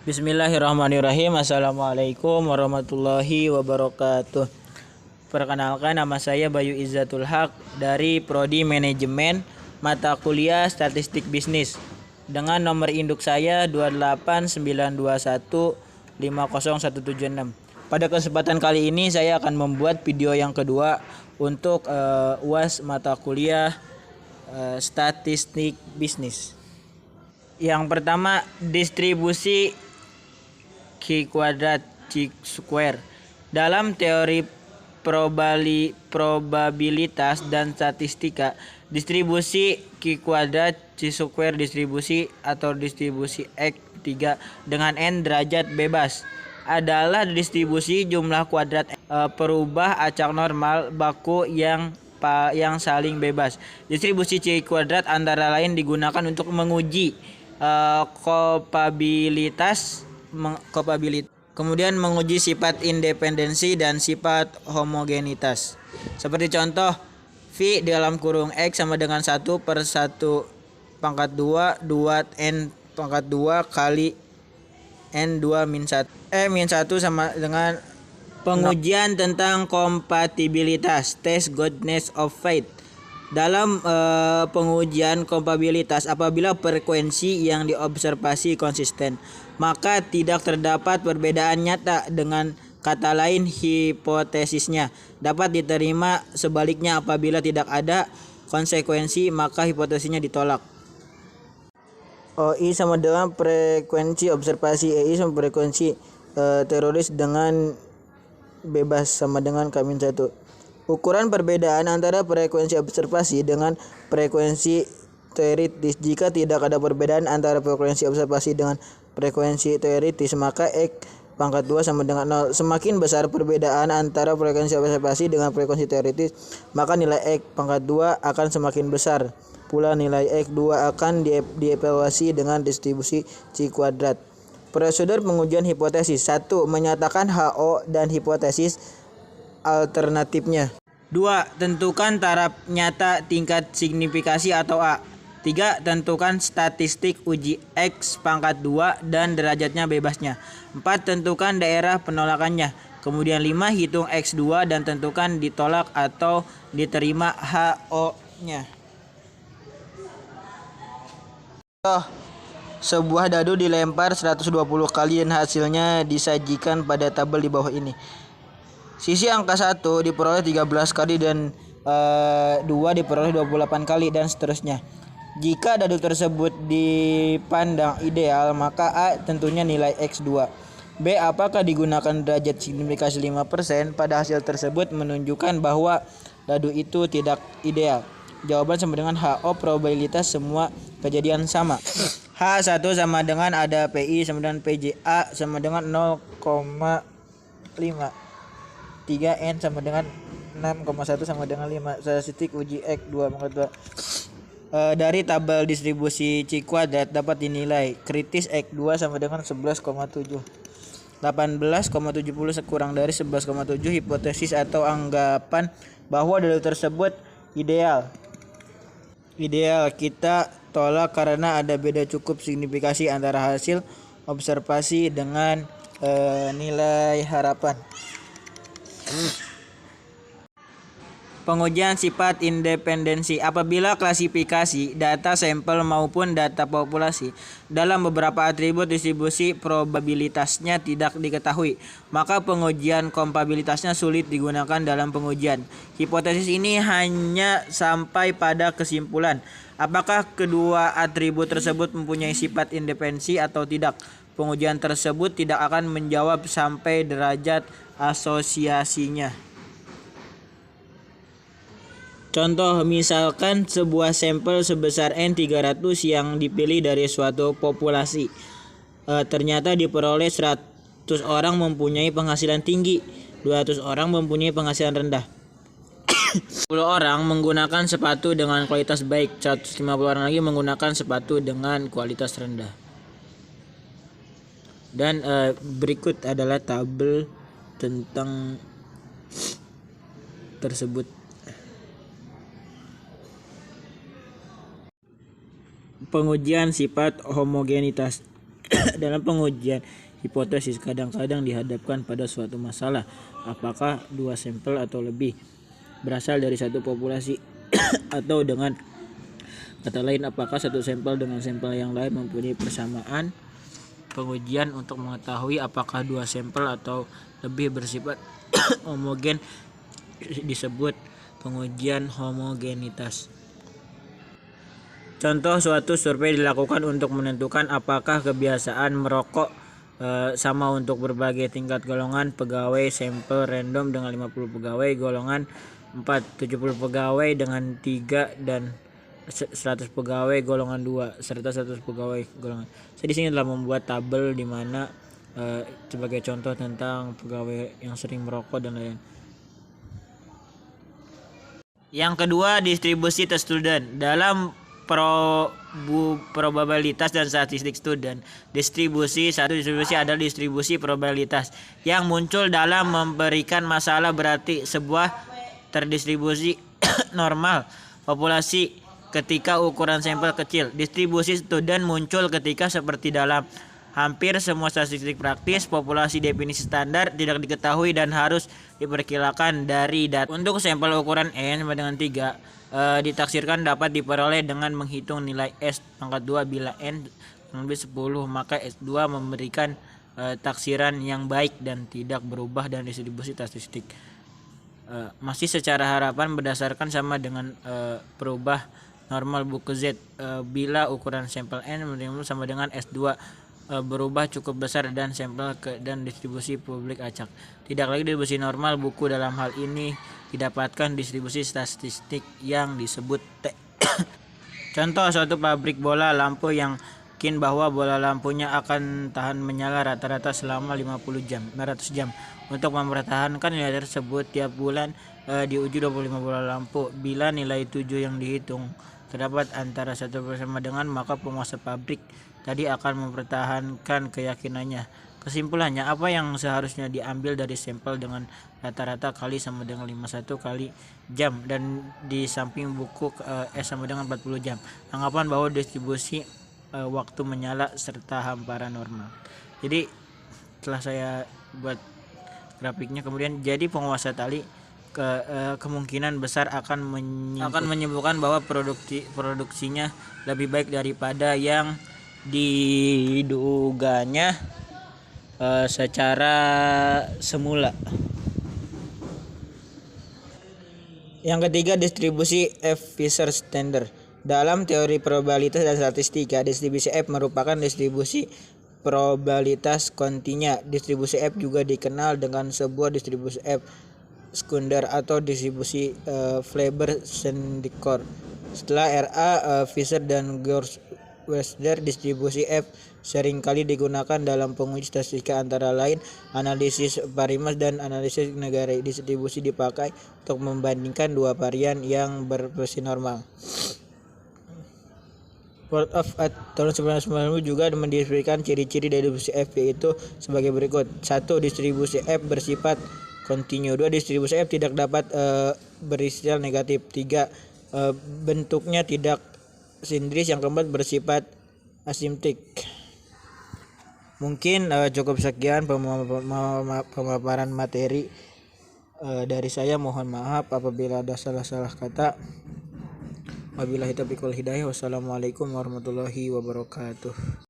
Bismillahirrahmanirrahim. Assalamualaikum warahmatullahi wabarakatuh. Perkenalkan, nama saya Bayu Izzatul Haq dari Prodi Manajemen Mata Kuliah Statistik Bisnis dengan nomor induk saya 28921501176. Pada kesempatan kali ini saya akan membuat video yang kedua untuk UAS mata kuliah Statistik Bisnis. Yang pertama, distribusi Q kuadrat C square. Dalam teori probabilitas dan statistika, distribusi Q kuadrat C square distribusi atau distribusi X3 dengan N derajat bebas adalah distribusi jumlah kuadrat perubah acak normal baku yang saling bebas. Distribusi C kuadrat antara lain digunakan untuk menguji kopabilitas, kemudian menguji sifat independensi dan sifat homogenitas. Seperti contoh, V dalam kurung X sama dengan 1 per 1 pangkat 2 N pangkat 2 kali N 2 min 1 min 1 sama dengan pengujian tentang kompatibilitas, test goodness of faith. Dalam pengujian kompatibilitas, apabila frekuensi yang diobservasi konsisten, maka tidak terdapat perbedaan nyata. Dengan kata lain, hipotesisnya dapat diterima. Sebaliknya, apabila tidak ada konsekuensi, maka hipotesisnya ditolak. OI sama dengan frekuensi observasi, EI sama frekuensi teroris dengan bebas sama dengan K-1. Ukuran perbedaan antara frekuensi observasi dengan frekuensi teoritis. Jika tidak ada perbedaan antara frekuensi observasi dengan frekuensi teoritis, maka X pangkat 2 sama dengan 0. Semakin besar perbedaan antara frekuensi observasi dengan frekuensi teoritis, maka nilai X pangkat 2 akan semakin besar. Pula nilai X2 akan dievaluasi dengan distribusi C kuadrat. Prosedur pengujian hipotesis. 1. Menyatakan HO dan hipotesis alternatifnya. 2. Tentukan taraf nyata tingkat signifikasi atau A. 3. Tentukan statistik uji X pangkat 2 dan derajatnya bebasnya. 4. Tentukan daerah penolakannya. Kemudian 5. Hitung X2 dan tentukan ditolak atau diterima HO-nya. Sebuah dadu dilempar 120 kali dan hasilnya disajikan pada tabel di bawah ini. Sisi angka 1 diperoleh 13 kali dan 2 diperoleh 28 kali dan seterusnya. Jika dadu tersebut dipandang ideal, maka A tentunya nilai X2. B. Apakah digunakan derajat signifikasi 5%? Pada hasil tersebut menunjukkan bahwa dadu itu tidak ideal. Jawaban sama dengan HO, probabilitas semua kejadian sama. H1 sama dengan ada PI sama dengan PJA sama dengan 0,5. 3N sama dengan 6,1 sama dengan 5. Statistik uji X 2 dari tabel distribusi C kuadrat dapat dinilai kritis X2 sama dengan 11,7. 18,70 kurang dari 11,7. Hipotesis atau anggapan bahwa dadu tersebut ideal kita tolak karena ada beda cukup signifikasi antara hasil observasi dengan nilai harapan. Pengujian sifat independensi. Apabila klasifikasi data sampel maupun data populasi dalam beberapa atribut distribusi probabilitasnya tidak diketahui, maka pengujian kompatibilitasnya sulit digunakan dalam pengujian. Hipotesis ini hanya sampai pada kesimpulan apakah kedua atribut tersebut mempunyai sifat independensi atau tidak. Pengujian tersebut tidak akan menjawab sampai derajat asosiasinya. Contoh, misalkan sebuah sampel sebesar N300 yang dipilih dari suatu populasi. Ternyata diperoleh 100 orang mempunyai penghasilan tinggi, 200 orang mempunyai penghasilan rendah. 10 orang menggunakan sepatu dengan kualitas baik, 150 orang lagi menggunakan sepatu dengan kualitas rendah. Dan berikut adalah tabel tentang tersebut. Pengujian sifat homogenitas. Dalam pengujian hipotesis kadang-kadang dihadapkan pada suatu masalah, apakah dua sampel atau lebih berasal dari satu populasi atau dengan kata lain apakah satu sampel dengan sampel yang lain mempunyai persamaan. Pengujian untuk mengetahui apakah dua sampel atau lebih bersifat homogen disebut pengujian homogenitas. Contoh, suatu survei dilakukan untuk menentukan apakah kebiasaan merokok sama untuk berbagai tingkat golongan pegawai. Sampel random dengan 50 pegawai golongan 4, 70 pegawai dengan 3 dan 100 pegawai golongan 2 serta 100 pegawai golongan. Saya di sini telah membuat tabel di mana sebagai contoh tentang pegawai yang sering merokok dan lain-lain. Yang kedua, distribusi tes student. Dalam probabilitas dan statistik student, distribusi adalah distribusi probabilitas yang muncul dalam memberikan masalah, berarti sebuah terdistribusi normal populasi ketika ukuran sampel kecil. Distribusi student muncul ketika seperti dalam hampir semua statistik praktis, populasi definisi standar tidak diketahui dan harus diperkirakan dari data. Untuk sampel ukuran N sama dengan 3 ditaksirkan dapat diperoleh dengan menghitung nilai S pangkat 2 bila N lebih 10, maka S2 memberikan taksiran yang baik dan tidak berubah dan distribusi statistik. Masih secara harapan berdasarkan sama dengan perubah normal buku Z bila ukuran sampel N sama dengan S2 berubah cukup besar dan sampel dan distribusi publik acak. Tidak lagi distribusi normal buku, dalam hal ini didapatkan distribusi statistik yang disebut T. Contoh, suatu pabrik bola lampu yang yakin bahwa bola lampunya akan tahan menyala rata-rata selama 500 jam. Untuk mempertahankan nilai tersebut tiap bulan diuji 25 bola lampu. Bila nilai 7 yang dihitung terdapat antara 1% sama dengan, maka penguasa pabrik tadi akan mempertahankan keyakinannya. Kesimpulannya, apa yang seharusnya diambil dari sampel dengan rata-rata kali sama dengan 51 kali jam dan di samping buku S sama dengan 40 jam. Anggapan bahwa distribusi waktu menyala serta hamparan normal. Jadi setelah saya buat grafiknya, kemudian jadi penguasa tali kemungkinan besar akan menyebutkan bahwa produksinya lebih baik daripada yang diduganya secara semula. Yang ketiga, distribusi F-Fisher Standard. Dalam teori probabilitas dan statistika, distribusi F merupakan distribusi probabilitas kontinya. Distribusi F juga dikenal dengan sebuah distribusi F sekunder atau distribusi Fleber-Sendikor. Setelah RA, Fisher dan Gauss-Wessler, distribusi F seringkali digunakan dalam penguji statistika antara lain analisis Parimas dan analisis negara. Distribusi dipakai untuk membandingkan dua varian yang berversi normal. World of Art tahun 1990 juga mendeskripsikan ciri-ciri distribusi F, yaitu sebagai berikut. 1. Distribusi F bersifat kontinu. 2. Distribusi F tidak dapat berinisial negatif. 3. Bentuknya tidak simetris. Yang keempat, bersifat asimetrik. Mungkin cukup sekian pemaparan materi dari saya. Mohon maaf apabila ada salah-salah kata. Wabillahi taufiq wal hidayah. Wassalamualaikum warahmatullahi wabarakatuh.